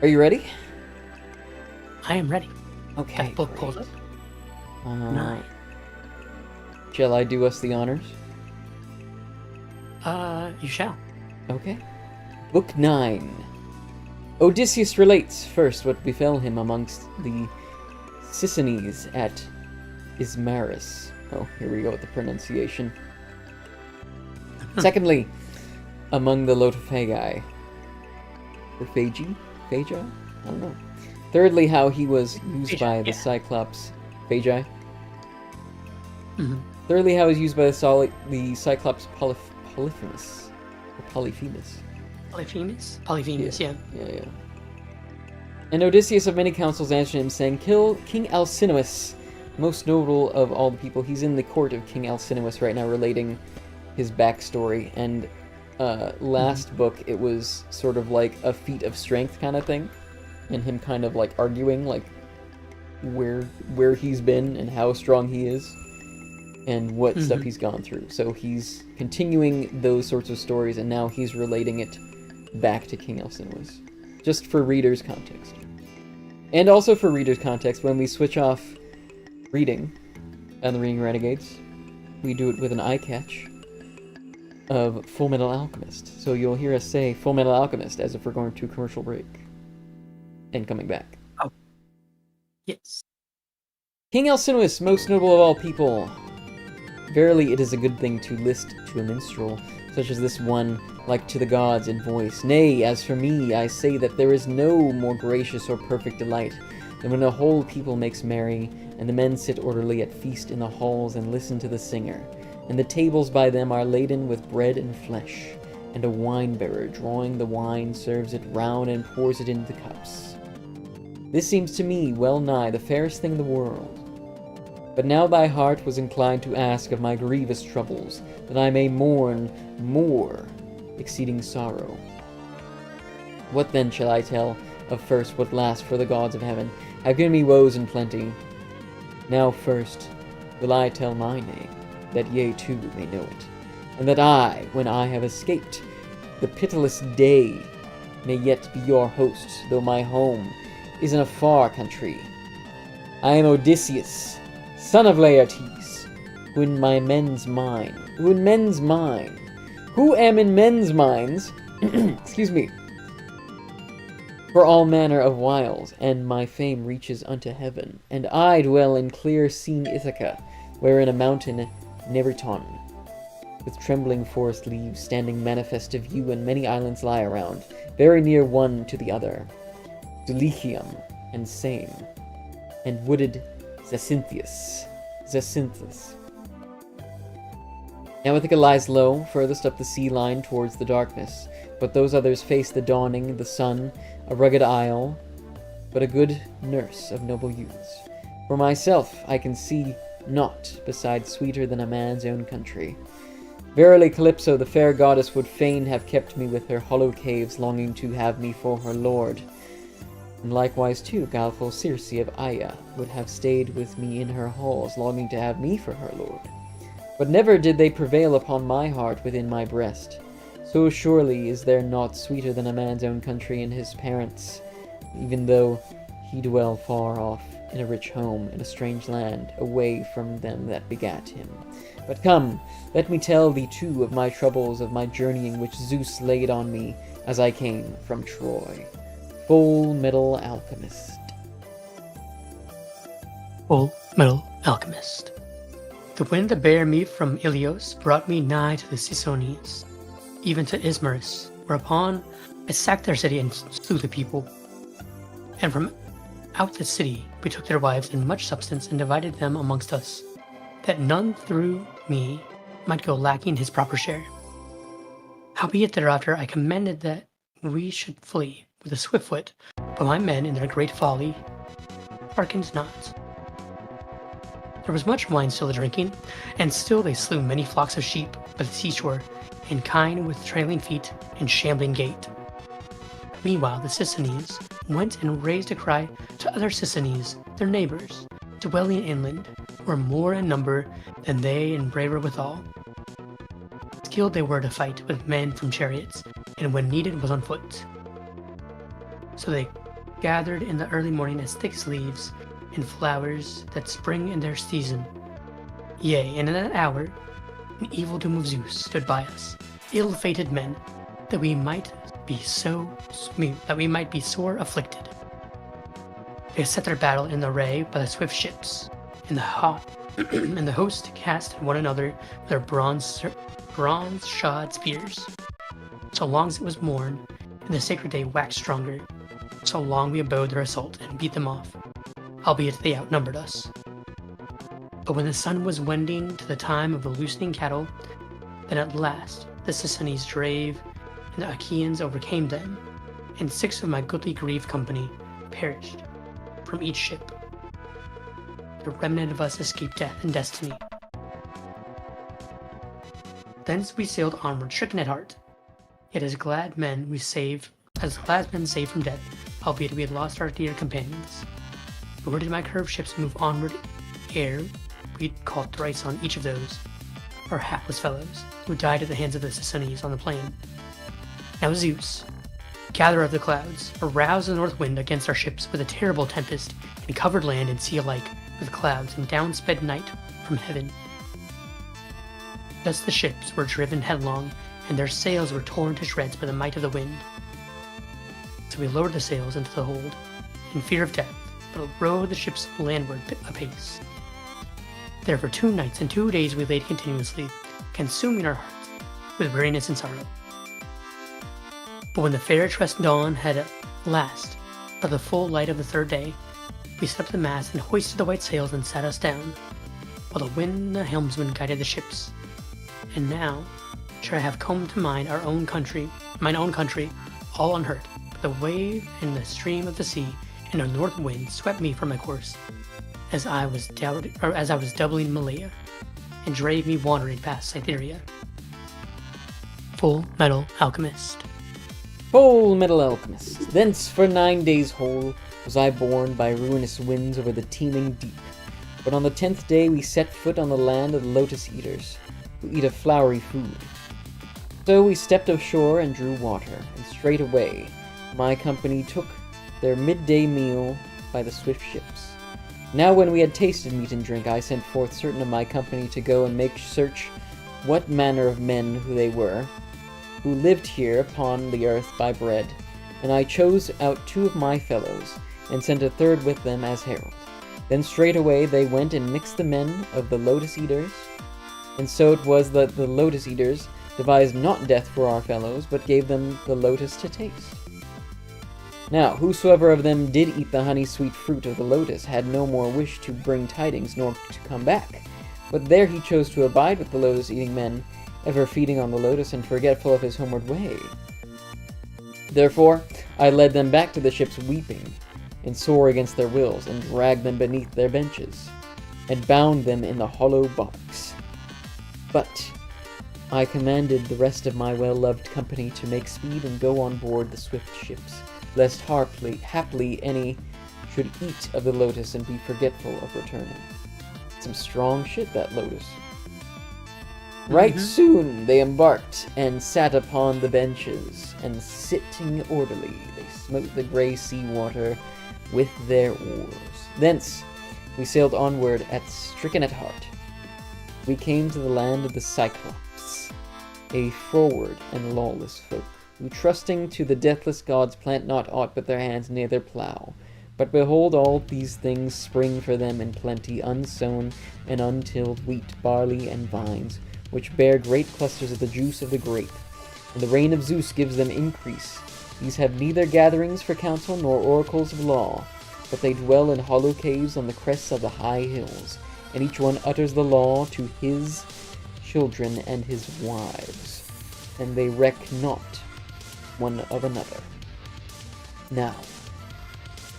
Are you ready? I am ready. Okay. Got the book pulled up. Nine. Shall I do us the honors? You shall. Okay. Book 9. Odysseus relates first what befell him amongst the Sicinies at Ismarus. Oh, here we go with the pronunciation. Secondly, among the Lotophagi. Or Phagi? Phagi? I don't know. Thirdly, how he was used Phagi, by the yeah. Cyclops. Phagi? Mm-hmm. Thirdly, how he was used by the Cyclops Polyphemus. Or Polyphemus. Polyphemus, yeah. Yeah. And Odysseus of many counsels answered him, saying, kill King Alcinous, most notable of all the people. He's in the court of King Alcinous right now, relating his backstory. And last book, it was sort of like a feat of strength kind of thing. And him kind of like arguing like where he's been and how strong he is. And what stuff he's gone through. So he's continuing those sorts of stories, and now he's relating it back to King Alcinous. Just for readers' context. And also for readers' context, when we switch off reading on the Reading Renegades, we do it with an eye catch of Full Metal Alchemist. So you'll hear us say Full Metal Alchemist as if we're going to a commercial break. And coming back. Oh. Yes. King Alcinous, most noble of all people. Verily it is a good thing to list to a minstrel, such as this one, like to the gods in voice. Nay, as for me, I say that there is no more gracious or perfect delight than when a whole people makes merry, and the men sit orderly at feast in the halls and listen to the singer, and the tables by them are laden with bread and flesh, and a wine-bearer, drawing the wine, serves it round and pours it into the cups. This seems to me well nigh the fairest thing in the world. But now thy heart was inclined to ask of my grievous troubles, that I may mourn more exceeding sorrow. What then shall I tell of first what last, for the gods of heaven have given me woes in plenty. Now first will I tell my name, that ye too may know it, and that I, when I have escaped the pitiless day, may yet be your host, though my home is in a far country. I am Odysseus, son of Laertes, who am in men's minds, excuse me, for all manner of wiles, and my fame reaches unto heaven. And I dwell in clear-seen Ithaca, wherein a mountain Neriton, with trembling forest leaves standing manifest to view, and many islands lie around, very near one to the other, Dulichium and Same, and wooded Zacynthus. Now Ithaca lies low, furthest up the sea line towards the darkness, but those others face the dawning, the sun, a rugged isle, but a good nurse of noble youths. For myself, I can see naught beside sweeter than a man's own country. Verily, Calypso, the fair goddess, would fain have kept me with her hollow caves, longing to have me for her lord. And likewise, too, guileful Circe of Aia would have stayed with me in her halls, longing to have me for her lord. But never did they prevail upon my heart within my breast. So surely is there naught sweeter than a man's own country and his parents, even though he dwell far off in a rich home in a strange land, away from them that begat him. But come, let me tell thee too of my troubles, of my journeying which Zeus laid on me as I came from Troy. Full Metal Alchemist. Full Metal Alchemist. The wind that bare me from Ilios brought me nigh to the Siconians, even to Ismarus, whereupon I sacked their city and slew the people. And from out the city we took their wives and much substance, and divided them amongst us, that none through me might go lacking his proper share. Howbeit thereafter I commanded that we should flee with a swift foot, but my men in their great folly hearkened not. There was much wine still drinking, and still they slew many flocks of sheep by the seashore, and kine with trailing feet and shambling gait. Meanwhile the Sicinians went and raised a cry to other Sicinians, their neighbors, dwelling inland, were more in number than they and braver withal. Skilled they were to fight with men from chariots, and when needed was on foot. So they gathered in the early morning as thick as leaves and flowers that spring in their season. Yea, and in that hour, an evil doom of Zeus stood by us, ill-fated men, that we might be sore afflicted. They set their battle in array by the swift ships, and the host cast at one another their bronze-shod spears. So long as it was morn, and the sacred day waxed stronger, so long we abode their assault and beat them off, albeit they outnumbered us. But when the sun was wending to the time of the loosening cattle, then at last the Sicyones drave, and the Achaeans overcame them, and 6 of my goodly grieved company perished from each ship. The remnant of us escaped death and destiny. Thence we sailed onward, stricken at heart, yet as glad men saved from death, albeit we had lost our dear companions. Nor did my curved ships move onward ere we called thrice on each of those, our hapless fellows, who died at the hands of the Sicyones on the plain. Now Zeus, gatherer of the clouds, aroused the north wind against our ships with a terrible tempest, and covered land and sea alike with clouds, and down sped night from heaven. Thus the ships were driven headlong, and their sails were torn to shreds by the might of the wind. So we lowered the sails into the hold, in fear of death, but rowed the ships landward apace. There for 2 nights and 2 days we laid continuously, consuming our hearts with weariness and sorrow. But when the fair tressed dawn had at last, by the full light of the 3rd day, we set up the mast and hoisted the white sails and sat us down, while the wind and the helmsman guided the ships. And now should I have come to mine own country, all unhurt, but the wave and the stream of the sea and a north wind swept me from my course, as I was doubling Malea, and drave me wandering past Cytherea. Full Metal Alchemist. Full Metal Alchemist. Thence for 9 days whole was I borne by ruinous winds over the teeming deep. But on the 10th day we set foot on the land of the Lotus Eaters, who eat a flowery food. So we stepped ashore and drew water, and straightway my company took their midday meal by the swift ships. Now when we had tasted meat and drink, I sent forth certain of my company to go and make search what manner of men who they were, who lived here upon the earth by bread. And I chose out 2 of my fellows, and sent a 3rd with them as herald. Then straightway they went and mixed the men of the Lotus Eaters. And so it was that the Lotus Eaters devised not death for our fellows, but gave them the lotus to taste. Now, whosoever of them did eat the honey-sweet fruit of the lotus had no more wish to bring tidings nor to come back, but there he chose to abide with the lotus-eating men, ever feeding on the lotus and forgetful of his homeward way. Therefore I led them back to the ships weeping, and sore against their wills, and dragged them beneath their benches, and bound them in the hollow box. But I commanded the rest of my well-loved company to make speed and go on board the swift ships, lest haply any should eat of the lotus and be forgetful of returning. Some strong shit, that lotus. Right soon they embarked, and sat upon the benches, and sitting orderly, they smote the grey sea water with their oars. Thence we sailed onward stricken at heart. We came to the land of the Cyclops, a froward and lawless folk, who trusting to the deathless gods plant not aught but their hands near their plough. But behold, all these things spring for them in plenty, unsown and untilled wheat, barley, and vines, which bear great clusters of the juice of the grape. And the reign of Zeus gives them increase. These have neither gatherings for counsel nor oracles of law, but they dwell in hollow caves on the crests of the high hills, and each one utters the law to his children and his wives, and they reck not one of another. Now,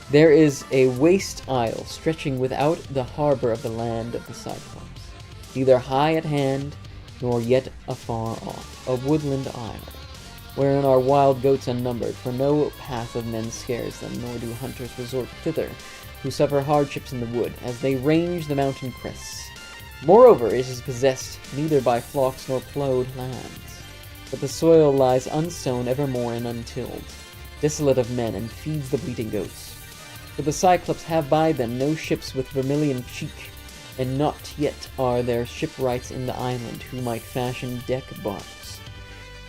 there is a waste isle stretching without the harbor of the land of the Cyclops, neither high at hand, nor yet afar off, a woodland isle, wherein are wild goats unnumbered, for no path of men scares them, nor do hunters resort thither, who suffer hardships in the wood, as they range the mountain crests. Moreover, it is possessed neither by flocks nor plowed lands, but the soil lies unsown evermore and untilled, desolate of men, and feeds the bleating goats. For the Cyclops have by them no ships with vermilion cheek, and not yet are there shipwrights in the island who might fashion deck barks,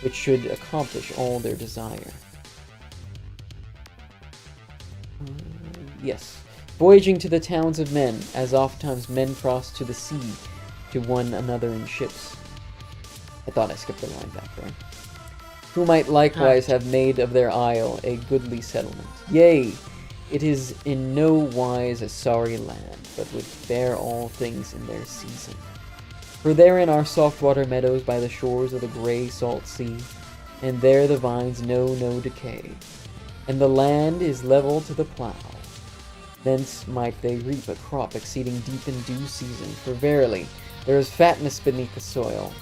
which should accomplish all their desire. Yes. Voyaging to the towns of men, as ofttimes men cross to the sea to one another in ships. I thought I skipped the line back there. Who might likewise have made of their isle a goodly settlement. Yea, it is in no wise a sorry land, but would bear all things in their season. For therein are soft water meadows by the shores of the grey salt sea, and there the vines know no decay, and the land is level to the plough. Thence might they reap a crop exceeding deep in due season, for verily there is fatness beneath the soil.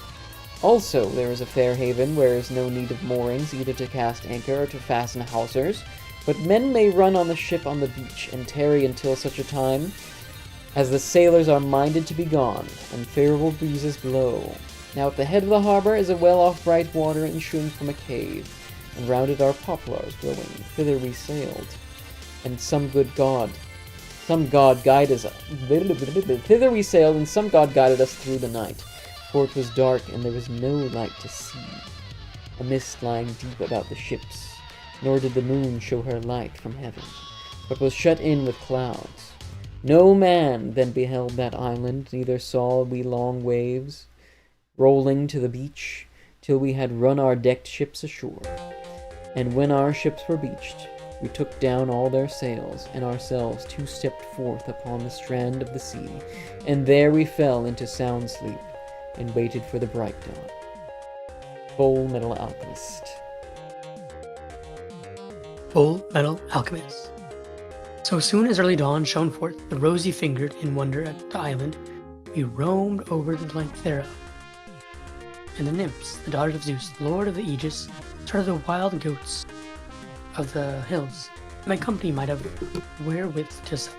Also there is a fair haven, where is no need of moorings, either to cast anchor or to fasten hawsers, but men may run on the ship on the beach, and tarry until such a time as the sailors are minded to be gone, and favourable breezes blow. Now at the head of the harbour is a well of bright water issuing from a cave, and round it are poplars growing. Thither we sailed, and some god guided us. Thither we sailed, and some god guided us through the night, for it was dark, and there was no light to see. A mist lying deep about the ships, nor did the moon show her light from heaven, but was shut in with clouds. No man then beheld that island, neither saw we long waves rolling to the beach, till we had run our decked ships ashore. And when our ships were beached, we took down all their sails, and ourselves two stepped forth upon the strand of the sea, and there we fell into sound sleep, and waited for the bright dawn. Full Metal Alchemist. Full Metal Alchemist. So soon as early dawn shone forth, the rosy-fingered in wonder at the island, we roamed over the length thereof. And the nymphs, the daughters of Zeus, lord of the Aegis, started the wild goats of the hills, my company might have wherewith to sup.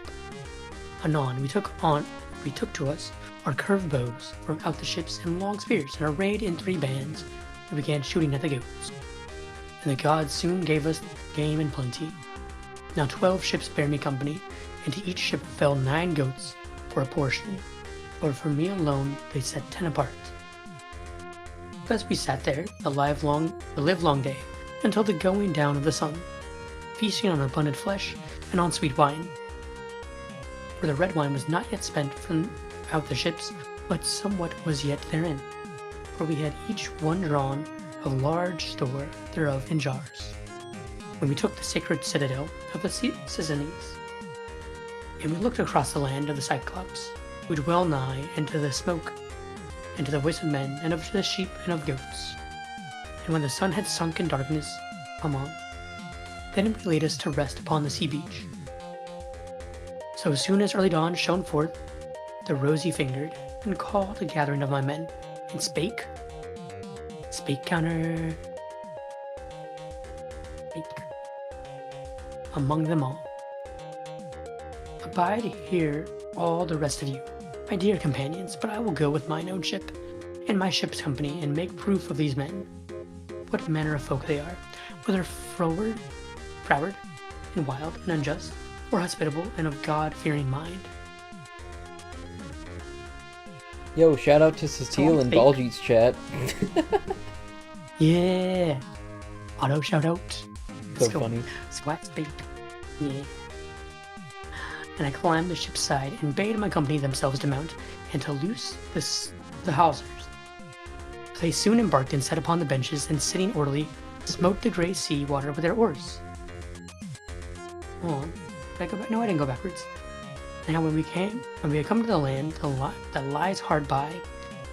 Anon we took to us our curved bows from out the ships and long spears, and arrayed in 3 bands, we began shooting at the goats. And the gods soon gave us game in plenty. Now 12 ships bare me company, and to each ship fell 9 goats for a portion, but for me alone they set 10 apart. Thus we sat there the livelong day, until the going down of the sun, feasting on abundant flesh and on sweet wine. For the red wine was not yet spent from out the ships, but somewhat was yet therein, for we had each one drawn of large store thereof in jars, when we took the sacred citadel of the Sicilians. And we looked across the land of the Cyclops, who dwell nigh into the smoke, and to the voice of men, and of the sheep, and of goats. And when the sun had sunk in darkness, come on, then we laid us to rest upon the sea beach. So soon as early dawn shone forth, the rosy-fingered, and called a gathering of my men, and spake counter, spake among them all. Abide here all the rest of you, my dear companions, but I will go with mine own ship, and my ship's company, and make proof of these men, what manner of folk they are, whether froward, and wild, and unjust, or hospitable, and of God-fearing mind. Yo, shout out to Cecile and Baljeet's chat. Yeah! Auto shout out. So funny. Swat speak. Yeah. And I climbed the ship's side and bade my company themselves to mount and to loose the hawsers. They soon embarked and sat upon the benches, and sitting orderly, smote the grey sea water with their oars. Hold on. Did I go back? No, I didn't go backwards. Now when we had come to the land that lies hard by,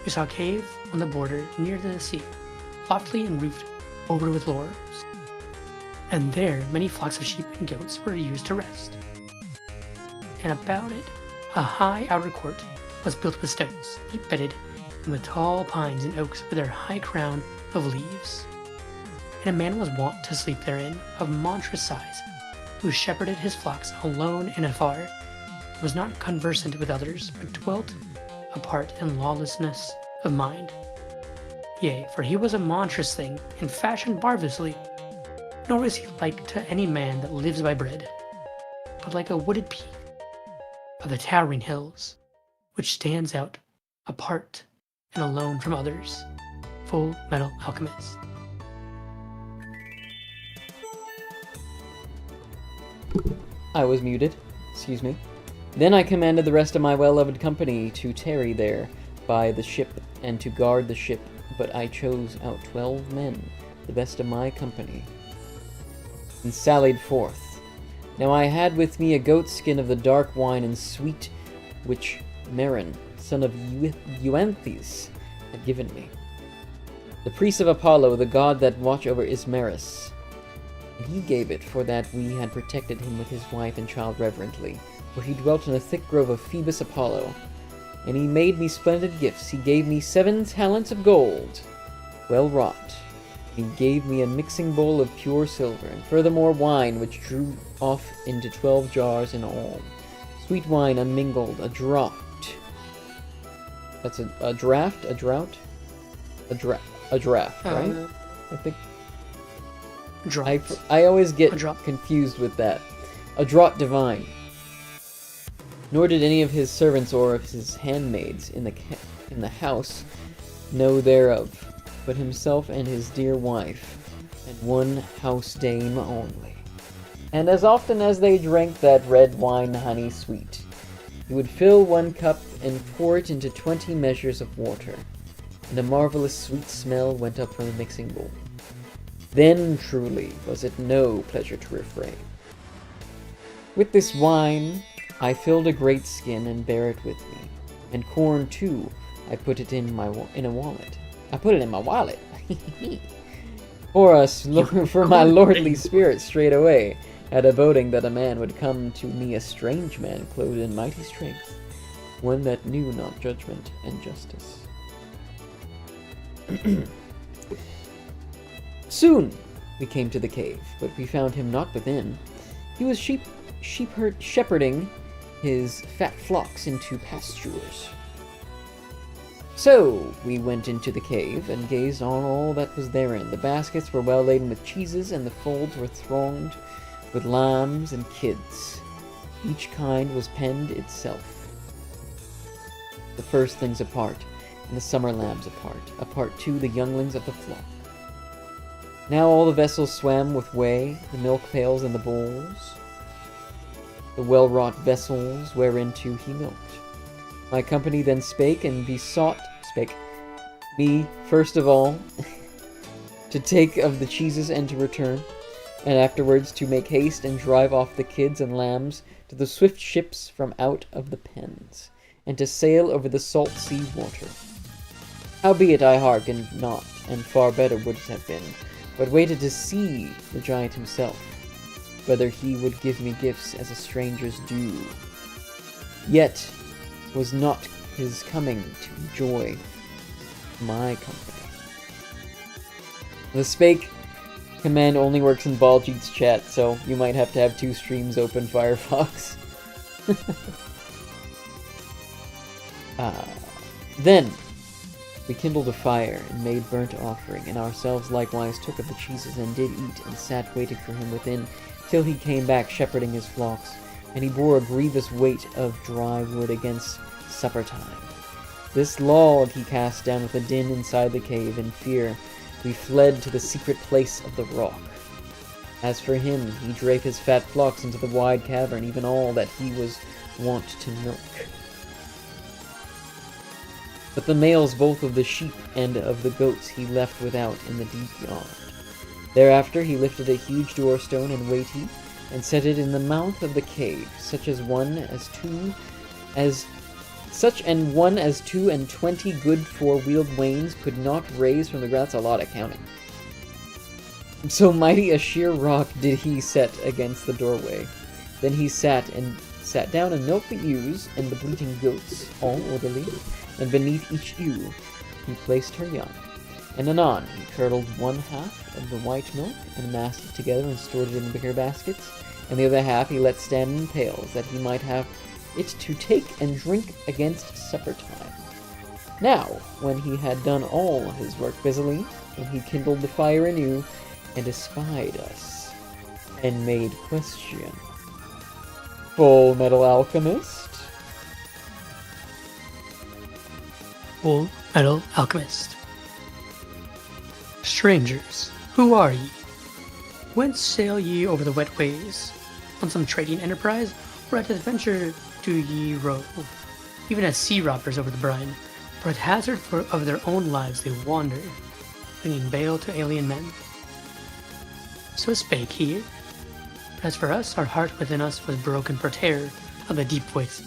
we saw a cave on the border near the sea, loftily and roofed over with laurels. And there many flocks of sheep and goats were used to rest. And about it a high outer court was built with stones, deep bedded, and with tall pines and oaks with their high crown of leaves. And a man was wont to sleep therein, of monstrous size, who shepherded his flocks alone and afar, was not conversant with others, but dwelt apart in lawlessness of mind. Yea, for he was a monstrous thing, and fashioned marvellously. nor is he like to any man that lives by bread, but like a wooded peak of the towering hills, which stands out apart and alone from others. Full Metal Alchemist. I was muted. Excuse me. Then I commanded the rest of my well-loved company to tarry there by the ship and to guard the ship, but I chose out 12 men, the best of my company, and sallied forth. Now I had with me a goat skin of the dark wine and sweet, which Meron, son of Euanthes, had given me. The priest of Apollo, the god that watch over Ismaris, and he gave it for that we had protected him with his wife and child reverently, for he dwelt in a thick grove of Phoebus Apollo. And he made me splendid gifts. He gave me 7 talents of gold, well wrought. He gave me a mixing bowl of pure silver, and furthermore wine, which drew off into 12 jars in all. Sweet wine unmingled, a draught. That's a draft? A drought? A draft, right? I think. I always get confused with that. A draught divine. Nor did any of his servants or of his handmaids in the house know thereof, but himself and his dear wife, and one house dame only. And as often as they drank that red wine honey sweet, he would fill 1 cup and pour it into 20 measures of water, and a marvelous sweet smell went up from the mixing bowl. Then truly was it no pleasure to refrain. With this wine I filled a great skin and bare it with me, and corn too. I put it in a wallet. I put it in my wallet. For my lordly spirit straight away, at a boding that a man would come to me, a strange man clothed in mighty strength, one that knew not judgment and justice. Soon we came to the cave, but we found him not within. He was shepherding his fat flocks into pastures. So we went into the cave and gazed on all that was therein. The baskets were well laden with cheeses, and the folds were thronged with lambs and kids. Each kind was penned itself. The firstlings apart, and the summer lambs apart too the younglings of the flock. Now all the vessels swam with whey, the milk pails and the bowls, the well-wrought vessels whereinto he milked. My company then spake me first of all to take of the cheeses and to return, and afterwards to make haste and drive off the kids and lambs to the swift ships from out of the pens, and to sail over the salt sea water. Howbeit I hearkened not, and far better would it have been, but waited to see the giant himself, whether he would give me gifts as a stranger's do. Yet was not his coming to enjoy my company. The spake command only works in Baljeet's chat, so you might have to have 2 streams open, Firefox. Then we kindled a fire and made burnt offering, and ourselves likewise took of the cheeses and did eat, and sat waiting for him within, till he came back shepherding his flocks, and he bore a grievous weight of dry wood against supper time. This log he cast down with a din inside the cave. In fear we fled to the secret place of the rock. As for him, he drave his fat flocks into the wide cavern, even all that he was wont to milk. But the males both of the sheep and of the goats he left without in the deep yard. Thereafter he lifted a huge doorstone and weighty, and set it in the mouth of the cave, such an one as 2 and 20 good 4-wheeled wains could not raise from the ground. That's a lot of counting. So mighty a sheer rock did he set against the doorway. Then he sat down and milked the ewes and the bleating goats, all orderly, and beneath each ewe he placed her young. And anon he curdled 1/2 of the white milk, and massed it together and stored it in the bigger baskets, and the other half he let stand in pails, that he might have it to take and drink against supper time. Now, when he had done all his work busily, and he kindled the fire anew, and espied us, and made question. Full Metal Alchemist? Full Metal Alchemist. Strangers, who are ye? Whence sail ye over the wet ways? On some trading enterprise, or at adventure do ye rove? Even as sea robbers over the brine, for at hazard of their own lives they wander, bringing bale to alien men. So spake he. But as for us, our heart within us was broken for terror of the deep voice.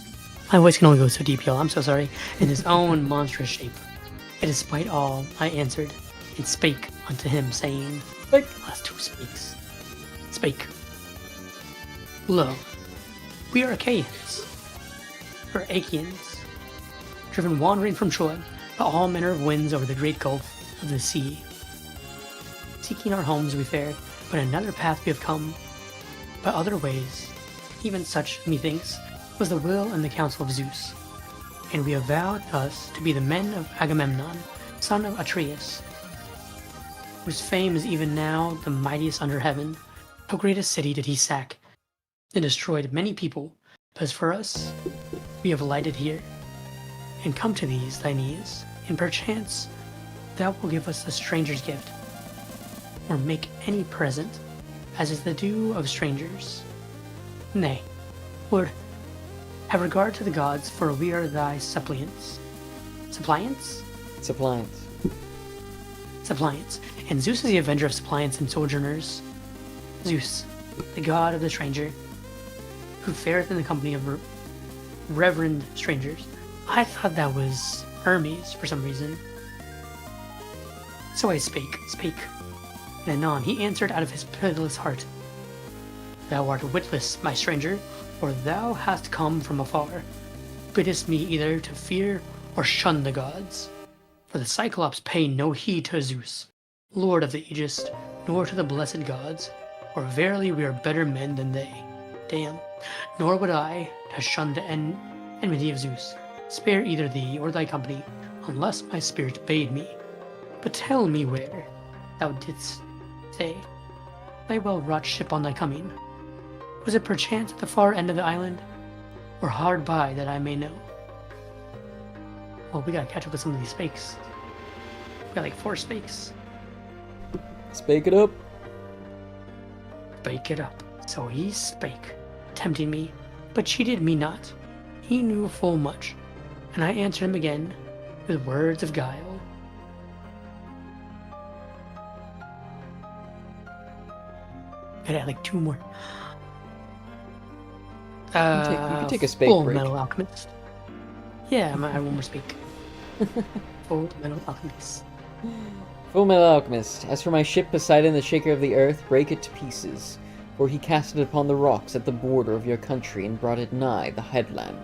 My voice can only go so deep, y'all, I'm so sorry. In his own monstrous shape. And despite all, I answered, and spake unto him, saying, Spake. Last two speaks. Spake. Lo, we are Achaeans, or Achaeans, driven wandering from Troy by all manner of winds over the great gulf of the sea. Seeking our homes we fared, but another path we have come, by other ways. Even such, methinks, was the will and the counsel of Zeus. And we avowed us to be the men of Agamemnon, son of Atreus, whose fame is even now the mightiest under heaven. How great a city did he sack, and destroyed many people, but as for us, we have lighted here, and come to these thy knees, and perchance thou wilt give us a stranger's gift, or make any present, as is the due of strangers. Nay, Lord, have regard to the gods, for we are thy suppliants. Suppliants? Suppliants. Suppliants. And Zeus is the avenger of suppliants and sojourners. Zeus, the god of the stranger, who fareth in the company of reverend strangers. I thought that was Hermes for some reason. So I spake. And anon he answered out of his pitiless heart, Thou art witless, my stranger, for thou hast come from afar. Biddest me either to fear or shun the gods. For the Cyclops pay no heed to Zeus, Lord of the Aegis, nor to the blessed gods, for verily we are better men than they. Damn. Nor would I, to shun the enmity of Zeus, spare either thee or thy company, unless my spirit bade me. But tell me where, thou didst say, thy well-wrought ship on thy coming. Was it perchance at the far end of the island, or hard by, that I may know? Well, we gotta catch up with some of these spakes. We got like 4 spakes. Spake it up. Spake it up. So he spake, tempting me, but cheated me not. He knew full much, and I answered him again with words of guile. I'd add like 2 more. You can take a spake Full break. Metal Alchemist. Yeah, I have 1 more spake. Full Metal Alchemist. Full Metal Alchemist. As for my ship Poseidon, the shaker of the earth, break it to pieces. For he cast it upon the rocks at the border of your country, and brought it nigh the headland.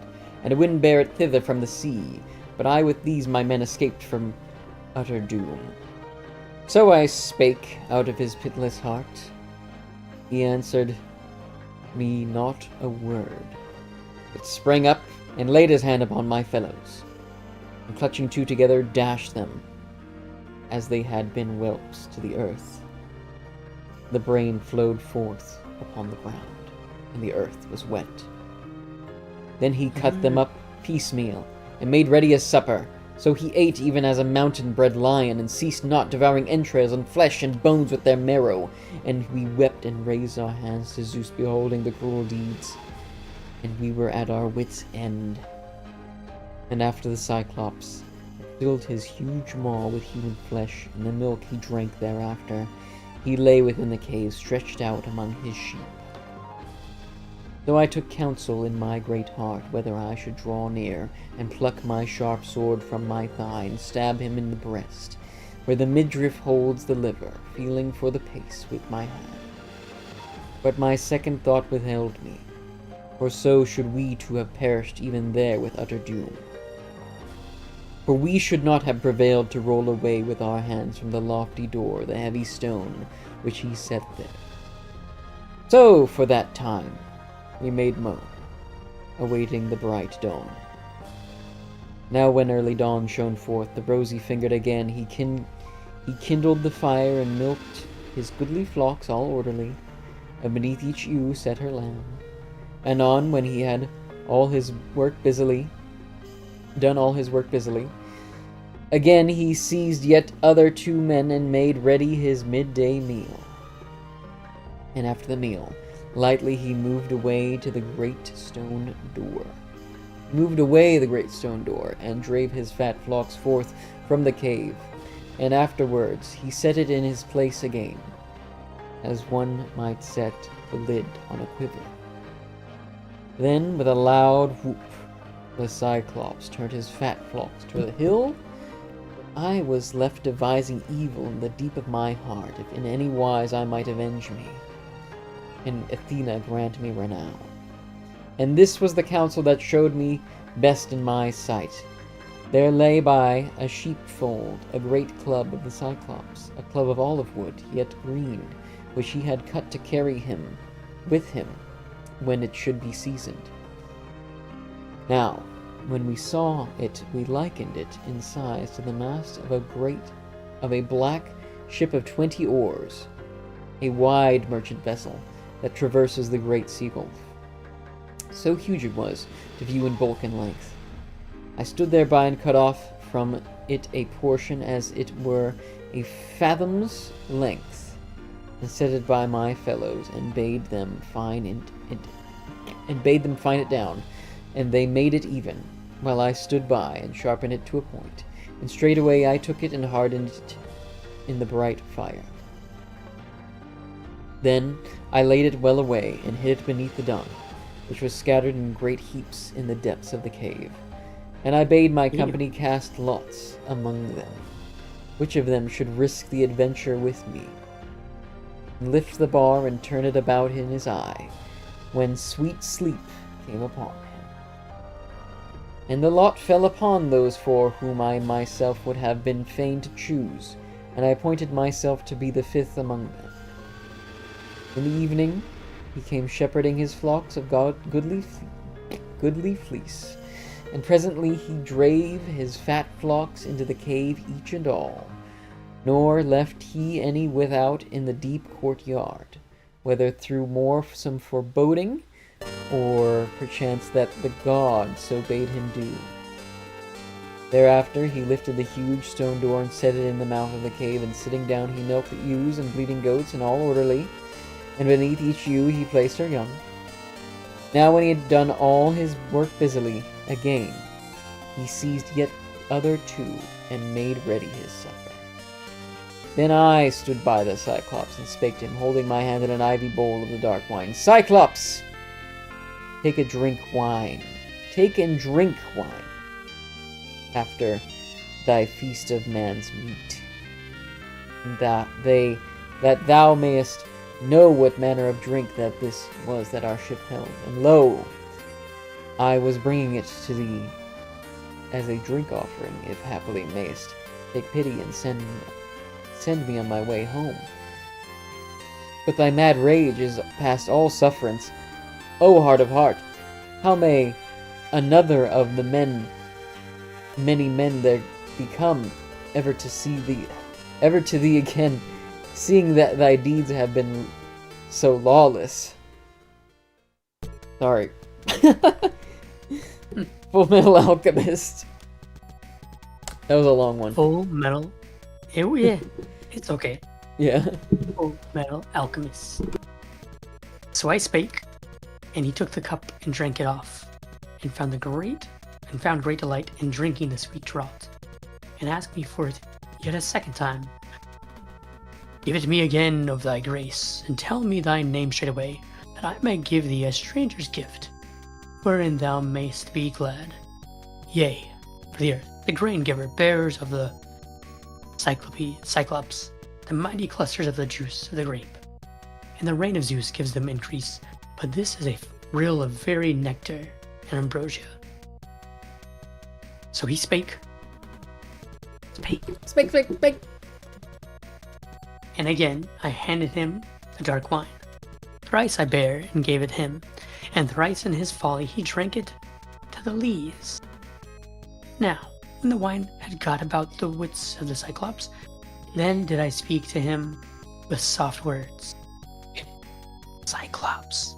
And a wind bare it thither from the sea. But I with these my men escaped from utter doom. So I spake out of his pitiless heart. He answered me not a word, but sprang up and laid his hand upon my fellows, and clutching 2 together, dashed them, as they had been whelps, to the earth. The brain flowed forth upon the ground, and the earth was wet. Then he cut them up piecemeal, and made ready a supper. So he ate even as a mountain-bred lion, and ceased not devouring entrails and flesh and bones with their marrow. And we wept and raised our hands to Zeus, beholding the cruel deeds. And we were at our wits' end. And after the Cyclops filled his huge maw with human flesh, and the milk he drank thereafter, he lay within the cave, stretched out among his sheep. Though I took counsel in my great heart whether I should draw near, and pluck my sharp sword from my thigh, and stab him in the breast, where the midriff holds the liver, feeling for the pace with my hand. But my second thought withheld me, for so should we too have perished even there with utter doom. For we should not have prevailed to roll away with our hands from the lofty door the heavy stone which he set there. So, for that time, we made moan, awaiting the bright dawn. Now when early dawn shone forth, the rosy-fingered again, he kindled the fire and milked his goodly flocks all orderly, and beneath each ewe set her lamb. Anon, when he had all his work busily, done all his work busily, again he seized yet other 2 men and made ready his midday meal. And after the meal, lightly he moved away to the great stone door. Moved away the great stone door, and drave his fat flocks forth from the cave, and afterwards he set it in his place again, as one might set the lid on a quiver. Then, with a loud whoop, the Cyclops turned his fat flocks to the hill. I was left devising evil in the deep of my heart, if in any wise I might avenge me, and Athena grant me renown. And this was the counsel that showed me best in my sight. There lay by a sheepfold a great club of the Cyclops, a club of olive wood, yet green, which he had cut to carry him with him when it should be seasoned. Now, when we saw it, we likened it in size to the mast of a black ship of 20 oars, a wide merchant vessel that traverses the great sea gulf. So huge it was to view in bulk and length. I stood thereby and cut off from it a portion as it were a fathom's length, and set it by my fellows, and bade them fine it down, and they made it even, while I stood by and sharpened it to a point, and straightway I took it and hardened it in the bright fire. Then I laid it well away, and hid it beneath the dung, which was scattered in great heaps in the depths of the cave. And I bade my company cast lots among them, which of them should risk the adventure with me, and lift the bar and turn it about in his eye, when sweet sleep came upon him. And the lot fell upon those 4 whom I myself would have been fain to choose, and I appointed myself to be the 5th among them. In the evening he came shepherding his flocks of goodly fleece, and presently he drave his fat flocks into the cave each and all, nor left he any without in the deep courtyard, whether through more some foreboding, or perchance that the god so bade him do. Thereafter he lifted the huge stone door and set it in the mouth of the cave, and sitting down he milked the ewes and bleating goats, and all orderly, and beneath each ewe he placed her young. Now when he had done all his work busily, again he seized yet other 2, and made ready his supper. Then I stood by the Cyclops, and spake to him, holding my hand in an ivy bowl of the dark wine. Cyclops, take a drink wine. Take and drink wine, after thy feast of man's meat, and that thou mayest know what manner of drink that this was that our ship held. And lo, I was bringing it to thee as a drink offering, if haply mayest take pity and send me on my way home. But thy mad rage is past all sufferance. O heart of heart, how may another of the many men there become, ever to thee again, seeing that thy deeds have been so lawless? Sorry. Full Metal Alchemist. That was a long one. Full Metal. Yeah, it's okay. Yeah. Full Metal Alchemist. So I spake, and he took the cup and drank it off, and found great delight in drinking the sweet draught, and asked me for it yet a second time. Give it me again of thy grace, and tell me thy name straightway, that I may give thee a stranger's gift, wherein thou mayst be glad. Yea, for the earth, the grain giver, bears of the Cyclops, the mighty clusters of the juice of the grape, and the rain of Zeus gives them increase, but this is a rill of very nectar and ambrosia. So he spake. Spake. And again I handed him the dark wine. Thrice I bare and gave it him, and thrice in his folly he drank it to the lees. Now, when the wine had got about the wits of the Cyclops, then did I speak to him with soft words. Cyclops,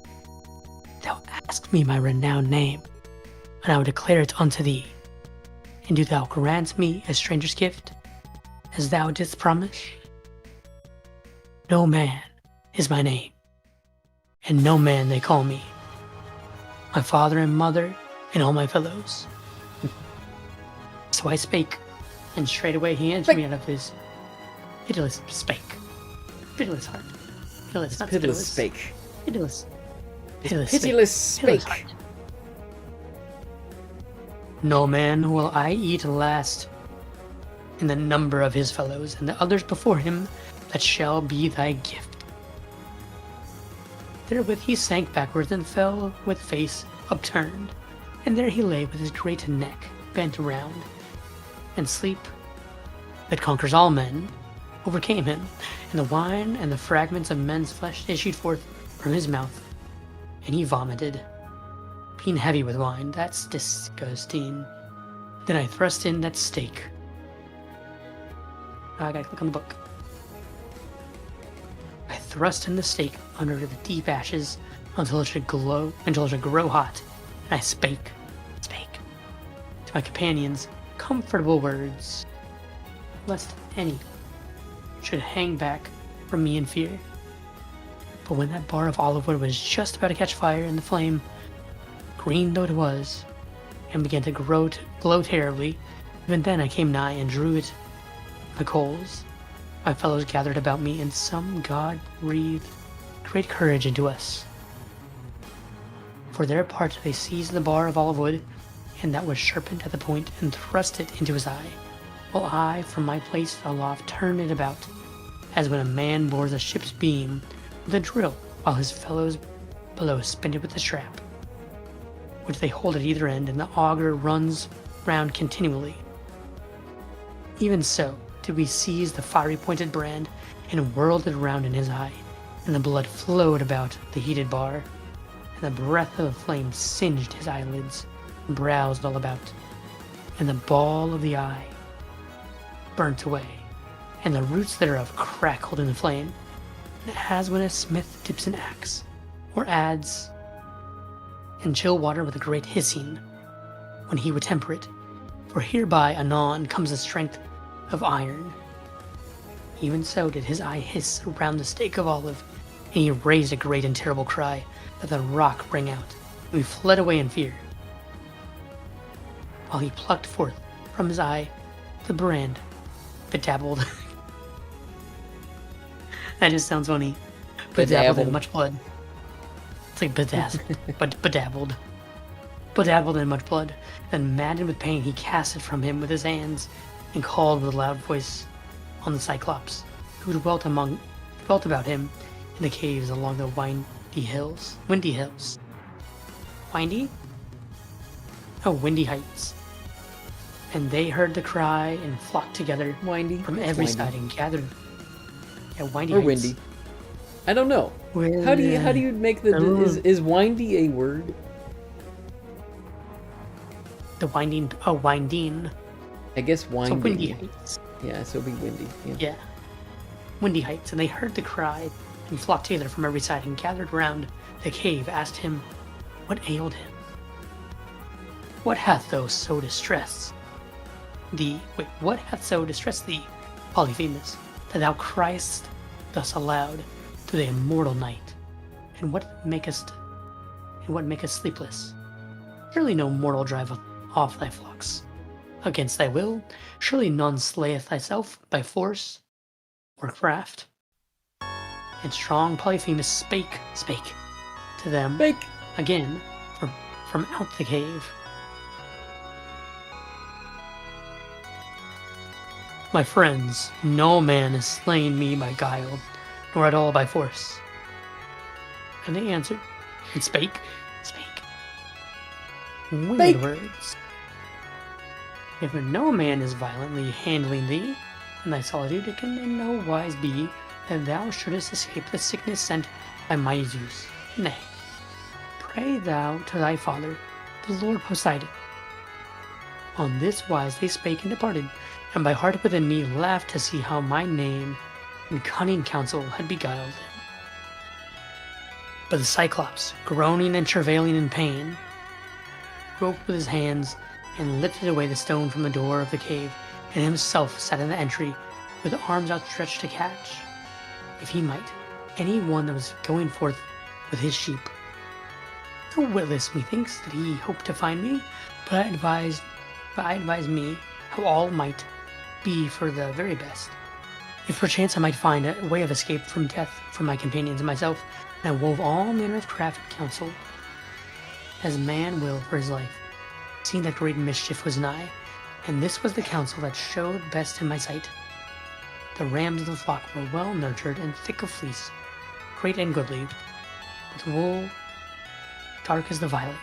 thou ask me my renowned name, and I will declare it unto thee. And do thou grant me a stranger's gift, as thou didst promise? No man is my name, and no man they call me. My father and mother and all my fellows. So I spake, and straightway he answered me out of his pitiless spake. Pitiless heart. Pitiless, not Pitiless pitiless. spake. Pitiless. Pitiless Pitiless spake. spake. Heart. No man will I eat last in the number of his fellows, and the others before him, that shall be thy gift. Therewith he sank backwards and fell with face upturned, and there he lay with his great neck bent round, and sleep that conquers all men overcame him, and the wine and the fragments of men's flesh issued forth from his mouth, and he vomited, being heavy with wine. That's disgusting. Then I thrust in that stake. I gotta click on the book. I thrust in the stake under the deep ashes until it should grow hot, and I spake to my companions comfortable words, lest any should hang back from me in fear. But when that bar of olive wood was just about to catch fire in the flame, green though it was, and began to glow terribly, even then I came nigh and drew it the coals. My fellows gathered about me, and some God breathed great courage into us. For their part they seized the bar of olive wood, and that was sharpened at the point, and thrust it into his eye, while I from my place aloft turned it about, as when a man bores a ship's beam with a drill, while his fellows below spin it with a strap, which they hold at either end, and the auger runs round continually. Even so did we seize the fiery pointed brand, and whirled it round in his eye, and the blood flowed about the heated bar, and the breath of the flame singed his eyelids and brows all about, and the ball of the eye burnt away, and the roots thereof crackled in the flame, as when a smith dips an axe, or adds in chill water with a great hissing, when he would temper it, for hereby anon comes the strength of iron. Even so did his eye hiss around the stake of olive, and he raised a great and terrible cry, that the rock rang out, and we fled away in fear, while he plucked forth from his eye the brand, bedabbled. That just sounds funny. Bedabbled in much blood. It's like bedazzled, but bedabbled. Bedabbled in much blood. Then, maddened with pain, he cast it from him with his hands, and called with a loud voice on the Cyclops, who dwelt about him in the caves along the windy hills. Windy? Oh, windy heights. And they heard the cry and flocked together Windy. from every side and gathered. Yeah, windy Or heights. windy. I don't know. How do you make the is windy a word? The winding? Oh, winding. I guess So winding. windy heights. Yeah, so it'll be windy. Yeah. Yeah. Windy heights, and they heard the cry and flocked together from every side and gathered round the cave, asked him what ailed him. What hath so distressed thee? Wait, what hath so distressed thee, Polyphemus, that thou criest thus aloud through the immortal night? And what makest sleepless? Surely no mortal driveth off thy flocks against thy will. Surely none slayeth thyself by force or craft. And strong Polyphemus spake to them Bake. again from out the cave. My friends, no man has slain me by guile, nor at all by force. And they answered, and spake winged words. If no man is violently handling thee in thy solitude, it can in no wise be that thou shouldest escape the sickness sent by mighty Zeus. Nay, pray thou to thy father, the Lord Poseidon. On this wise they spake and departed, and my heart within me laughed to see how my name and cunning counsel had beguiled him. But the Cyclops, groaning and travailing in pain, groped with his hands and lifted away the stone from the door of the cave, and himself sat in the entry with arms outstretched to catch, if he might, any one that was going forth with his sheep. So witless, methinks, that he hoped to find me, but I advised me how all might be for the very best. If perchance I might find a way of escape from death for my companions and myself, and I wove all manner of craft and counsel, as man will for his life, seeing that great mischief was nigh, and this was the counsel that showed best in my sight. The rams of the flock were well nurtured and thick of fleece, great and goodly, with wool dark as the violet.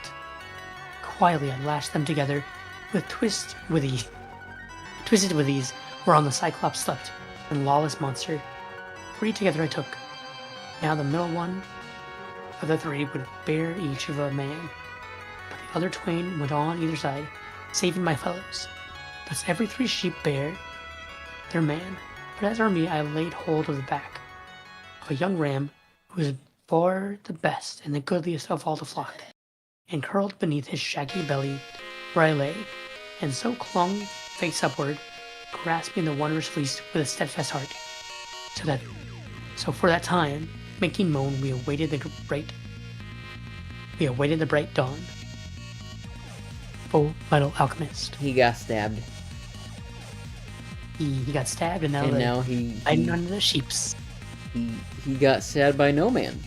Quietly I lashed them together with twisted with ease, whereon the Cyclops slept, and lawless monster. 3 together I took. Now the middle one of the 3 would bear each of a man, but the other twain went on either side, saving my fellows. Thus every 3 sheep bare their man, but as for me I laid hold of the back of a young ram who was far the best and the goodliest of all the flock, and curled beneath his shaggy belly where I lay, and so clung face upward, grasping the wondrous fleece with a steadfast heart, so for that time, making moan, we awaited the bright dawn. Oh, little alchemist. He got stabbed. He got stabbed, and now he under the sheeps. He got stabbed by no man.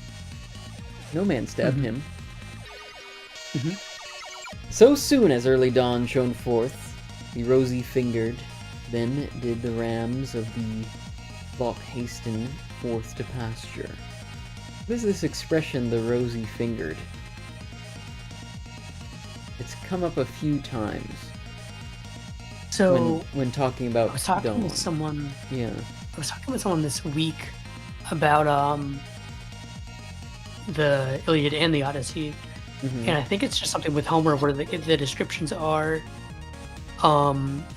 No man stabbed him. So soon as early dawn shone forth, the rosy-fingered, then did the rams of the flock hasten forth to pasture. What is this expression, the rosy-fingered? It's come up a few times. So when talking about I was talking dawn. with someone. Yeah. I was talking with someone this week about the Iliad and the Odyssey, and I think it's just something with Homer where the descriptions are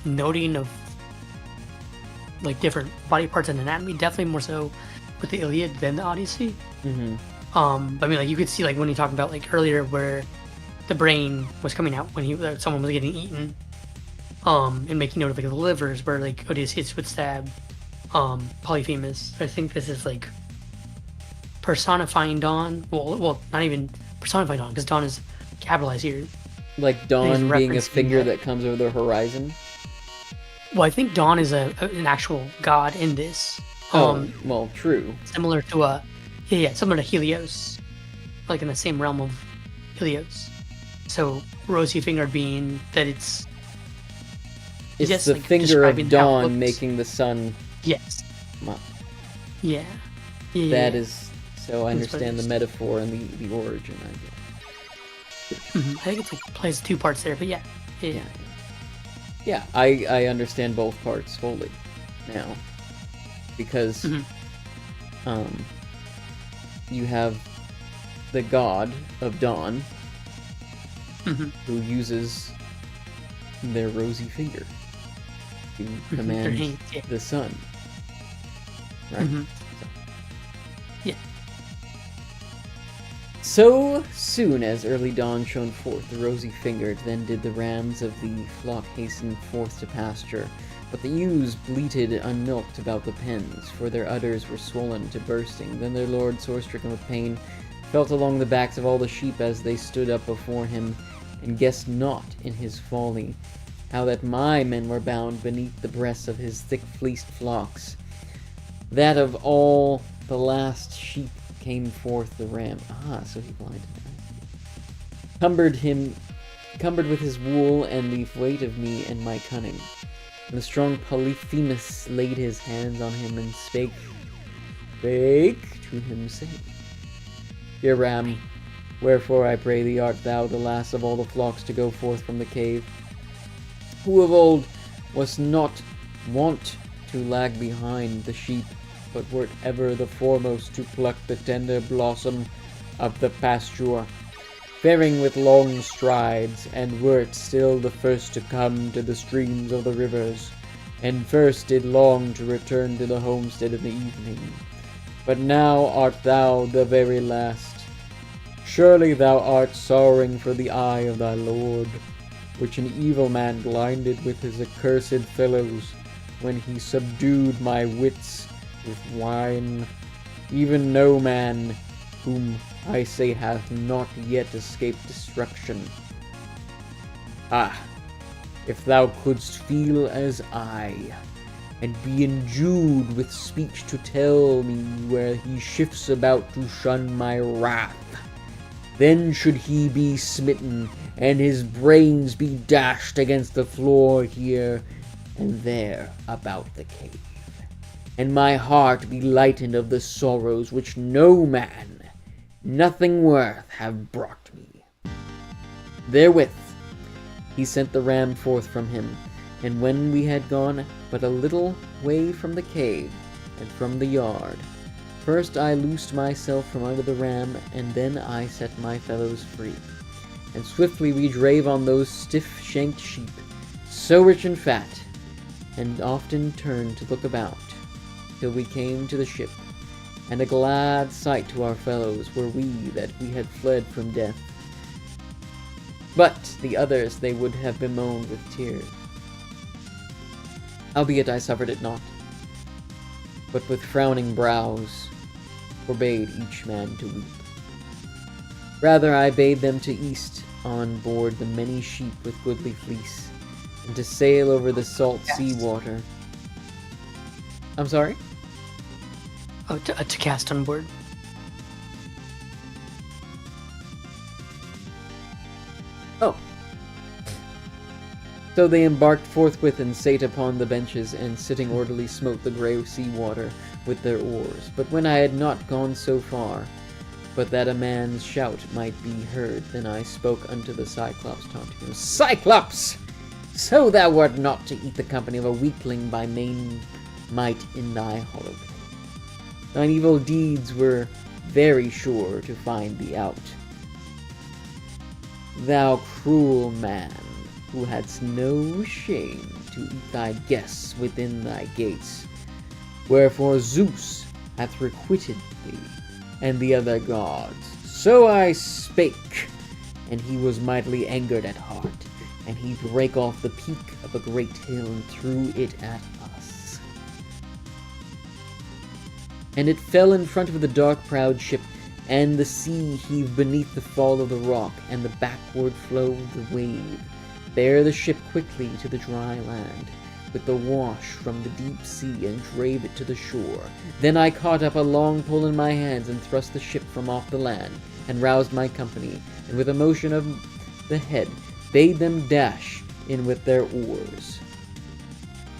noting of like different body parts and anatomy. Definitely more so with the Iliad than the Odyssey. But I mean, like you could see like when he talked about like earlier where the brain was coming out when someone was getting eaten, and making note of like the livers where like Odysseus would stab Polyphemus. I think this is like personifying Dawn. Well, not even personifying Dawn because Dawn is capitalized here. Like Dawn being a figure that comes over the horizon. Well, I think Dawn is an actual god in this. Well, true. Similar to similar to Helios, like in the same realm of Helios. So rosy fingered being that it's the like, finger of dawn making the sun. Yes. Up. Yeah. That is. So I understand the metaphor and the origin, I guess. I think it's like plays 2 parts there, but yeah. Yeah, I understand both parts fully now, because you have the god of dawn who uses their rosy finger to command the sun, right? So soon as early dawn shone forth, the rosy-fingered, then did the rams of the flock hasten forth to pasture. But the ewes bleated unmilked about the pens, for their udders were swollen to bursting. Then their lord, sore-stricken with pain, felt along the backs of all the sheep as they stood up before him, and guessed not in his folly how that my men were bound beneath the breasts of his thick-fleeced flocks. That of all the last sheep came forth the ram. So he blinded me. Cumbered with his wool and the weight of me and my cunning. And the strong Polyphemus laid his hands on him and spake to him, saying, Dear ram, wherefore, I pray thee, art thou the last of all the flocks to go forth from the cave? Who of old was not wont to lag behind the sheep, but wert ever the foremost to pluck the tender blossom of the pasture, faring with long strides, and wert still the first to come to the streams of the rivers, and first did long to return to the homestead in the evening. But now art thou the very last. Surely thou art sorrowing for the eye of thy lord, which an evil man blinded with his accursed fellows, when he subdued my wits with wine. Even no man, whom I say hath not yet escaped destruction. Ah, if thou couldst feel as I, and be endued with speech to tell me where he shifts about to shun my wrath, then should he be smitten, and his brains be dashed against the floor here and there about the cave, and my heart be lightened of the sorrows which no man, nothing worth, have brought me. Therewith he sent the ram forth from him, and when we had gone but a little way from the cave and from the yard, first I loosed myself from under the ram, and then I set my fellows free. And swiftly we drave on those stiff-shanked sheep, so rich and fat, and often turned to look about, till we came to the ship. And a glad sight to our fellows were we that we had fled from death. But the others they would have bemoaned with tears. Albeit I suffered it not, but with frowning brows forbade each man to weep. Rather I bade them to east on board the many sheep with goodly fleece, and to sail over the salt sea water. I'm sorry? Oh, to cast on board. Oh. So they embarked forthwith and sate upon the benches, and sitting orderly smote the grey sea water with their oars. But when I had not gone so far, but that a man's shout might be heard, then I spoke unto the Cyclops, taunting him, Cyclops! So thou wert not to eat the company of a weakling by main might in thy hollow pit. Thine evil deeds were very sure to find thee out. Thou cruel man, who hadst no shame to eat thy guests within thy gates, wherefore Zeus hath requited thee, and the other gods. So I spake, and he was mightily angered at heart, and he brake off the peak of a great hill and threw it at us. And it fell in front of the dark proud ship, and the sea heaved beneath the fall of the rock, and the backward flow of the wave bare the ship quickly to the dry land, with the wash from the deep sea, and drave it to the shore. Then I caught up a long pole in my hands, and thrust the ship from off the land, and roused my company, and with a motion of the head bade them dash in with their oars,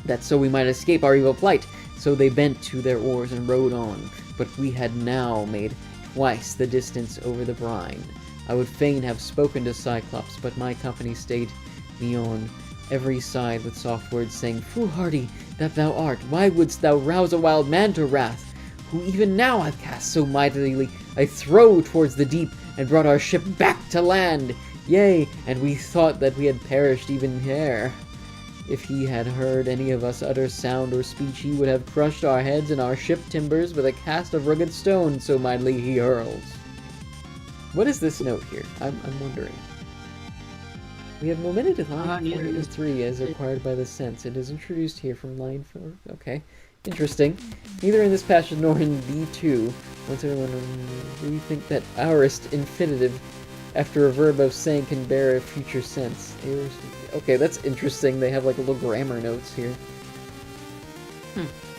that so we might escape our evil plight. So they bent to their oars and rowed on, but we had now made twice the distance over the brine. I would fain have spoken to Cyclops, but my company stayed me on every side with soft words, saying, Foolhardy that thou art, why wouldst thou rouse a wild man to wrath, who even now hath cast so mightily a throw towards the deep, and brought our ship back to land? Yea, and we thought that we had perished even here. If he had heard any of us utter sound or speech, he would have crushed our heads and our ship timbers with a cast of rugged stone, so mightily he hurls. What is this note here? I'm wondering. We have omitted line 43 as required by the sense. It is introduced here from line 4. Okay. Interesting. Neither in this passage nor in B2, once everyone we think that aorist infinitive after a verb of saying can bear a future sense. Okay, that's interesting. They have like little grammar notes here.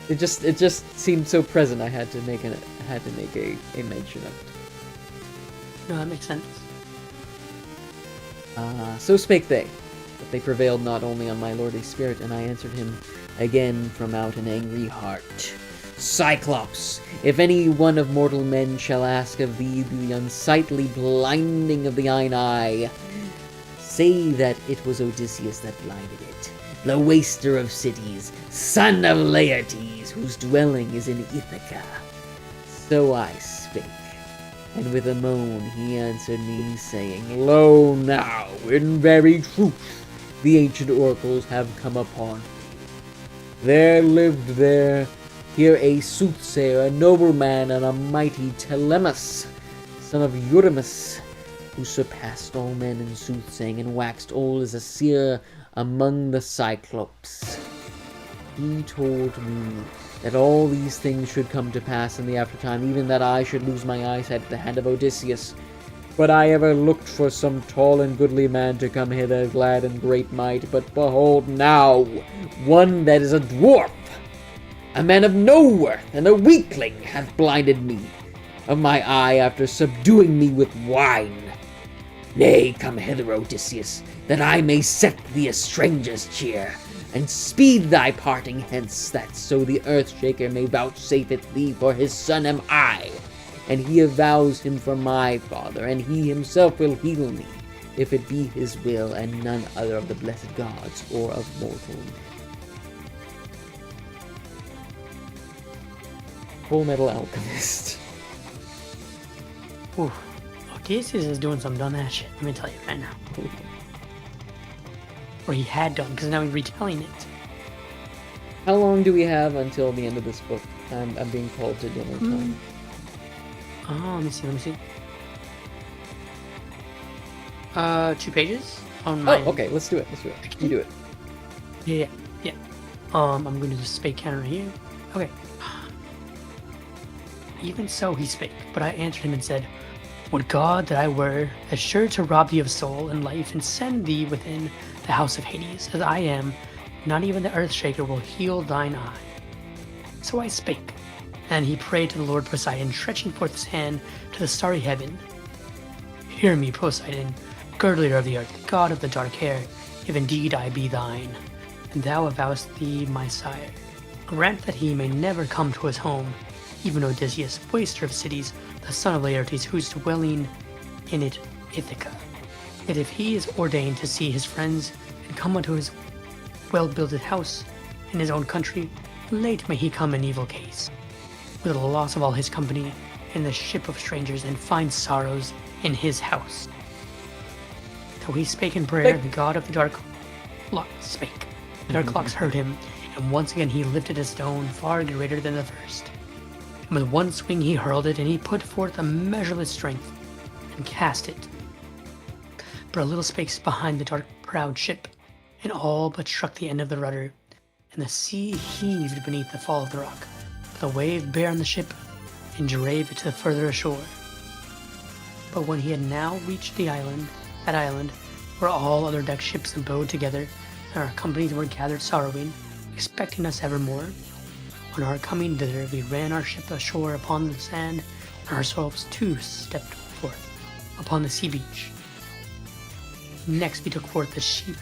It just seemed so present. I had to make a mention of it. No, that makes sense. So spake they, but they prevailed not only on my lordly spirit, and I answered him again from out an angry heart. Cyclops, if any one of mortal men shall ask of thee the unsightly blinding of the thine eye, say that it was Odysseus that blinded it, the waster of cities, son of Laertes, whose dwelling is in Ithaca. So I spake, and with a moan he answered me, saying, Lo now, in very truth, the ancient oracles have come upon me. There lived here a soothsayer, a nobleman, and a mighty Telemus, son of Eurymus, who surpassed all men in soothsaying and waxed old as a seer among the Cyclops. He told me that all these things should come to pass in the aftertime, even that I should lose my eyesight at the hand of Odysseus. But I ever looked for some tall and goodly man to come hither, glad and great might. But behold now, one that is a dwarf, a man of no worth, and a weakling, hath blinded me of my eye after subduing me with wine. Nay, come hither, Odysseus, that I may set thee a stranger's cheer, and speed thy parting hence, that so the earth-shaker may vouchsafe it thee, for his son am I. And he avows him for my father, and he himself will heal me, if it be his will, and none other of the blessed gods or of mortal. Full Metal Alchemist. Ooh, Odysseus is doing some dumb ass shit, let me tell you right now. Or he had done, because now he's retelling it. How long do we have until the end of this book? I'm being called to dinner time. Oh, let me see. 2 pages on my... Oh, okay, let's do it. You do it. Yeah. I'm going to do the spake counter here. Okay. Even so he spake, but I answered him and said, Would God that I were as sure to rob thee of soul and life and send thee within the house of Hades, as I am, not even the Earthshaker will heal thine eye. So I spake, and he prayed to the Lord Poseidon, stretching forth his hand to the starry heaven. Hear me, Poseidon, girdler of the earth, god of the dark hair, if indeed I be thine, and thou avowest thee my sire. Grant that he may never come to his home, even Odysseus, waster of cities, the son of Laertes, whose dwelling in it Ithaca. Yet if he is ordained to see his friends and come unto his well-builded house in his own country, late may he come in evil case, with the loss of all his company in the ship of strangers, and find sorrows in his house. Though he spake in prayer, the god of the dark locks spake. The dark locks heard him, and once again he lifted a stone far greater than the first. And with one swing he hurled it, and he put forth a measureless strength, and cast it but a little space behind the dark proud ship, and all but struck the end of the rudder, and the sea heaved beneath the fall of the rock. The wave bare on the ship, and drave it to the further ashore. But when he had now reached that island, where all other deck ships abode together, and our companies were gathered sorrowing, expecting us evermore, on our coming thither we ran our ship ashore upon the sand, and ourselves too stepped forth upon the sea beach. Next we took forth the sheep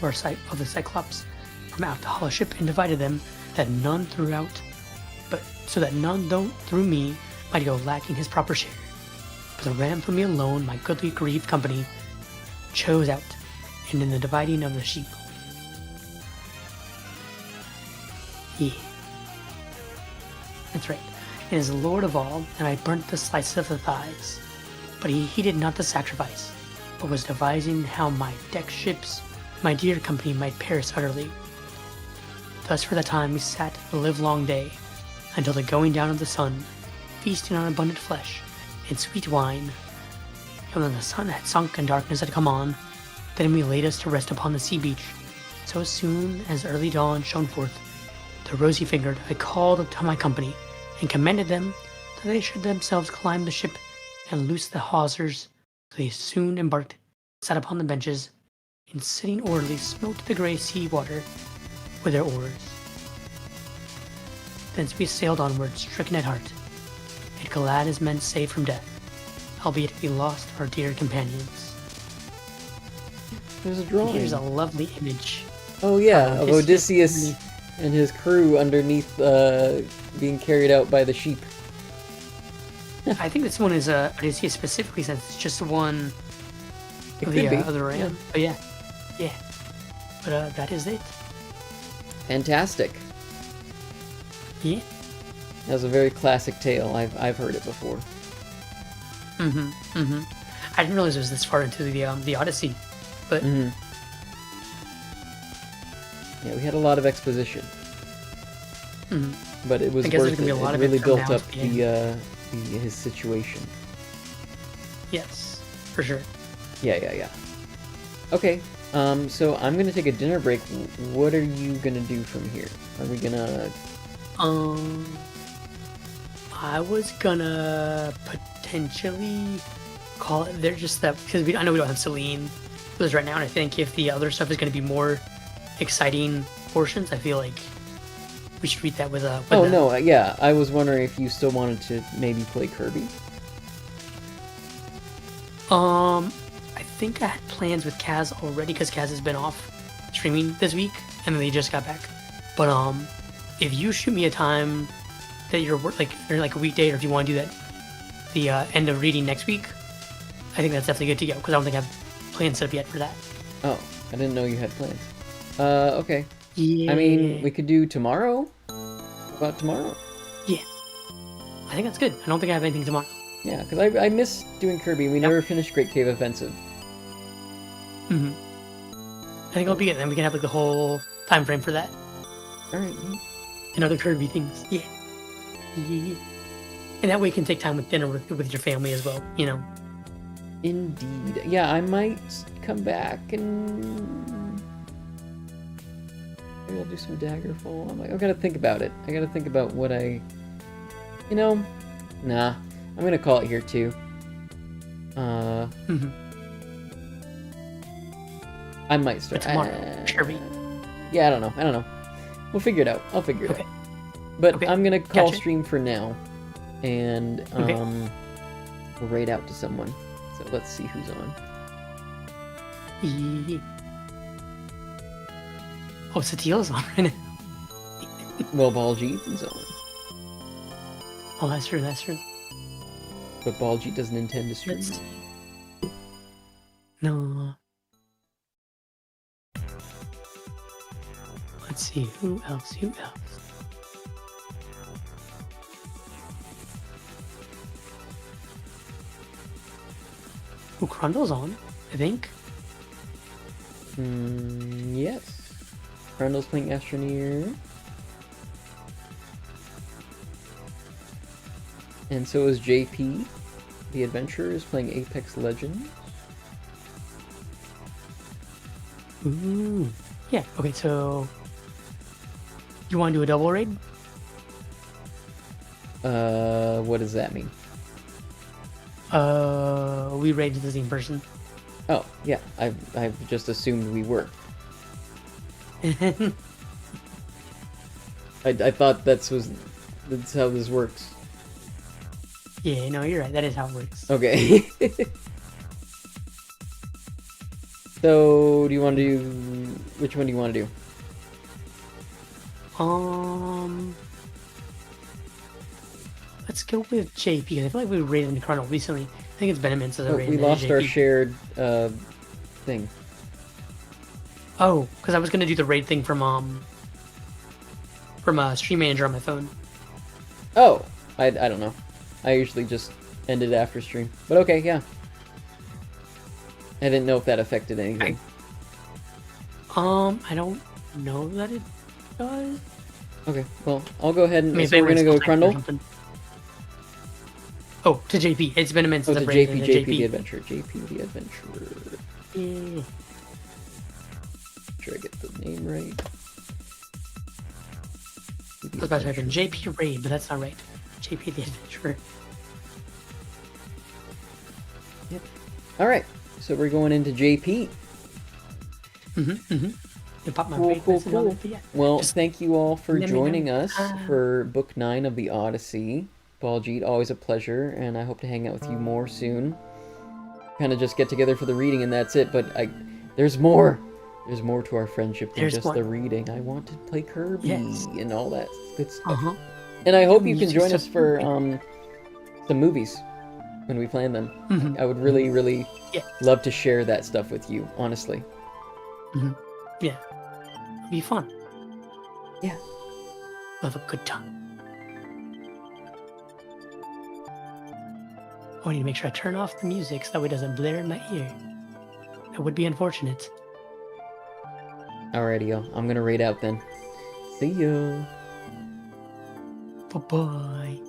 or sight of the Cyclops from out the hollow ship, and divided them, that none so that none through me might go lacking his proper share. But the ram for me alone, my goodly grieved company, chose out, and in the dividing of the sheep. Yeah. That's right. And is Lord of all, and I burnt the slices of the thighs. But he heeded not the sacrifice, but was devising how my deck ships, my dear company, might perish utterly. Thus for the time we sat the livelong day, until the going down of the sun, feasting on abundant flesh and sweet wine. And when the sun had sunk and darkness had come on, then we laid us to rest upon the sea beach. So soon as early dawn shone forth, the rosy-fingered, I called to my company, and commanded them that they should themselves climb the ship and loose the hawsers. So they soon embarked, sat upon the benches, and sitting orderly smote the grey sea water with their oars. Thence we sailed onward, stricken at heart, yet glad as men saved from death, albeit we lost our dear companions. There's a drawing. Here's a lovely image. Oh yeah, of Odysseus and his crew underneath, being carried out by the sheep. I think this one is Odysseus specifically, since it's just one of the other ram. Yeah. But yeah. But that is it. Fantastic. Yeah. That's a very classic tale. I've heard it before. I didn't realize it was this far into the Odyssey, but Yeah, we had a lot of exposition. Mhm. But it was I guess worth there's gonna it. be a lot It of it really come built down up to the end. his situation. Yes, for sure. Yeah. Okay, so I'm gonna take a dinner break. What are you gonna do from here? Are we gonna... Um, I was gonna potentially call it there just that because I know we don't have Celine with us right now, and I think if the other stuff is gonna be more exciting portions, I feel like we should treat that with Oh, the no, yeah, I was wondering if you still wanted to maybe play Kirby. I think I had plans with Kaz already because Kaz has been off streaming this week and then they just got back. But if you shoot me a time that you're or like a weekday, or if you want to do that the end of reading next week, I think that's definitely good to go because I don't think I have plans set up yet for that. Oh, I didn't know you had plans. Okay. Yeah. I mean, we could do tomorrow. How about tomorrow? Yeah. I think that's good. I don't think I have anything tomorrow. Yeah, because I miss doing Kirby. We never finished Great Cave Offensive. Mm-hmm. I think it'll be good. Then we can have like the whole time frame for that. Alright. And other Kirby things. Yeah. Yeah. And that way you can take time with dinner with your family as well, you know? Indeed. Yeah, I might come back and... maybe I'll do some Daggerfall. I'm like, I've got to think about it. I got to think about what I... You know, nah. I'm going to call it here, too. Mm-hmm. I might start... But tomorrow, Kirby. Yeah, I don't know. We'll figure it out. I'll figure it out. But Okay. I'm going to call Gotcha. stream for now. And, Okay. we'll raid out to someone. So let's see who's on. Yeah. Oh, Satila's on right now. Well, Baljeet is on. Oh, that's true. But Baljeet doesn't intend to stream. Let's see. No. Let's see. Who else? Oh, Grundle's on, I think. Yes. Randall's playing Astroneer. And so is JP. The Adventurer is playing Apex Legends. Ooh. Yeah, okay, so... You want to do a double raid? What does that mean? We raided the same person. Oh, yeah. I've just assumed we were. I thought that's how this works. Yeah, no, you're right. That is how it works. Okay. So, do you want to do... Which one do you want to do? Let's go with JP, because I feel like we raided Necrono recently. I think it's been a minute since I raided We lost JP. our shared, thing. Oh, because I was going to do the raid thing from Stream Manager on my phone. Oh! I don't know. I usually just end it after stream. But okay, yeah. I didn't know if that affected anything. I don't know that it does. Okay, well, I'll go ahead and... I mean, so we're gonna go with Crundle? Oh, to JP. It's been a minute Oh, since to I've raided JP JP. the Adventurer. JP the Adventurer. Yeah. Make sure I get the name right. I was about to type in JP Raid, but that's not right. JP the Adventurer. Yep. Alright, so we're going into JP. You pop my Cool, raid cool, message on cool. it, but yeah. Well, Just thank you all for let me know. joining us for Book 9 of the Odyssey. Baljeet, always a pleasure, and I hope to hang out with you more soon. Kind of just get together for the reading and that's it, but there's more. There's more to our friendship than There's just more. the reading. I want to play Kirby Yes. and all that good stuff. Uh-huh. And I hope you You can just join have us for some movies when we plan them. I would really, really Yeah. love to share that stuff with you, honestly. Yeah. It'll be fun. Yeah. We'll have a good time. Oh, I need to make sure I turn off the music so that way it doesn't blare in my ear. That would be unfortunate. Alrighty, y'all. I'm gonna raid out then. See ya. Bye-bye.